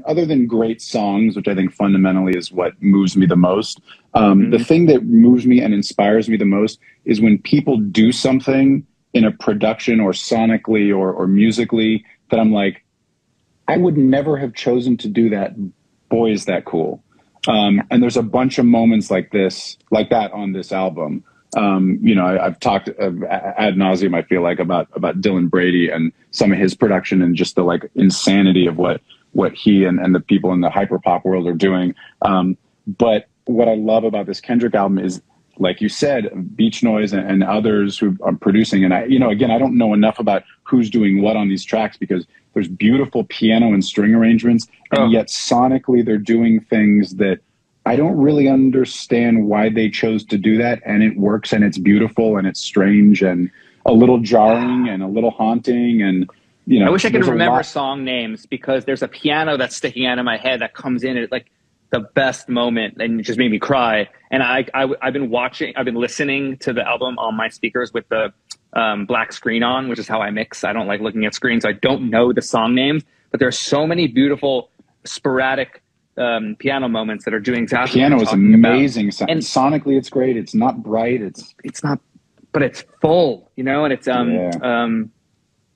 other than great songs, which I think fundamentally is what moves me the most, the thing that moves me and inspires me the most is when people do something in a production or sonically or musically that I'm like, I would never have chosen to do that. Boy, is that cool. And there's a bunch of moments like that on this album. You know, I've talked ad nauseum, I feel like, about Dylan Brady and some of his production and just the like insanity of what he and the people in the hyperpop world are doing. But what I love about this Kendrick album is, like you said, Beach Noise and others who are producing. And you know, again, I don't know enough about who's doing what on these tracks because there's beautiful piano and string arrangements, and yet sonically they're doing things that I don't really understand why they chose to do that, and it works, and it's beautiful, and it's strange, and a little jarring, and a little haunting, and you know. I wish I could remember song names because there's a piano that's sticking out of my head that comes in at like the best moment, and it just made me cry. And I've been listening to the album on my speakers with the black screen on, which is how I mix. I don't like looking at screens, so I don't know the song names, but there's so many beautiful sporadic piano moments that are doing exactly piano what is amazing about. And sonically it's great. It's not bright, it's not, but it's full, you know. And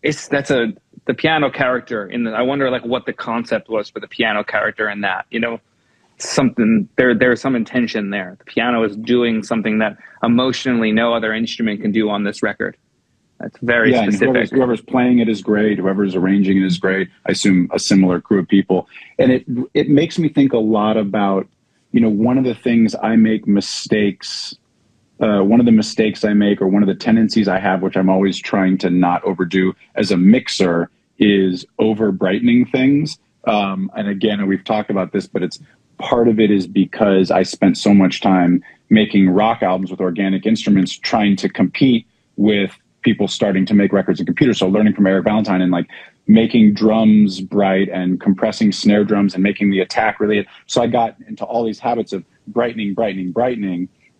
it's the piano character in the, I wonder like what the concept was for the piano character in that, you know, something there's some intention there. The piano is doing something that emotionally no other instrument can do on this record. That's very specific. Whoever's playing it is great. Whoever's arranging it is great. I assume a similar crew of people. And it makes me think a lot about, you know, one of the things I make mistakes, one of the mistakes I make, or one of the tendencies I have, which I'm always trying to not overdo as a mixer, is over brightening things. And again, we've talked about this, but it's part of it is because I spent so much time making rock albums with organic instruments, trying to compete with people starting to make records in computers. So learning from Eric Valentine and like making drums bright and compressing snare drums and making the attack really. So I got into all these habits of brightening.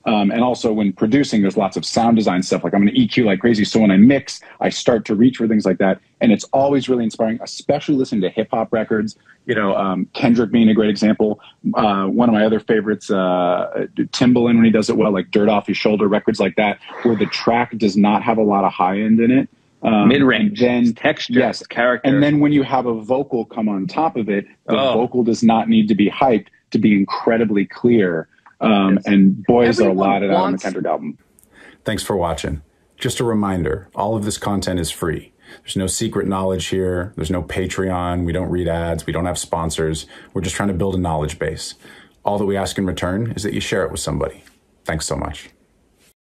And also when producing, there's lots of sound design stuff. Like I'm going to EQ like crazy. So when I mix, I start to reach for things like that. And it's always really inspiring, especially listening to hip hop records. You know, Kendrick being a great example. One of my other favorites, Timbaland when he does it well, like Dirt Off His Shoulder, records like that, where the track does not have a lot of high end in it. Mid-range, then texture, yes, character. And then when you have a vocal come on top of it, the vocal does not need to be hyped to be incredibly clear. And boys are a lot of that on the Kendrick album. Thanks for watching. Just a reminder, all of this content is free. There's no secret knowledge here. There's no Patreon. We don't read ads. We don't have sponsors. We're just trying to build a knowledge base. All that we ask in return is that you share it with somebody. Thanks so much.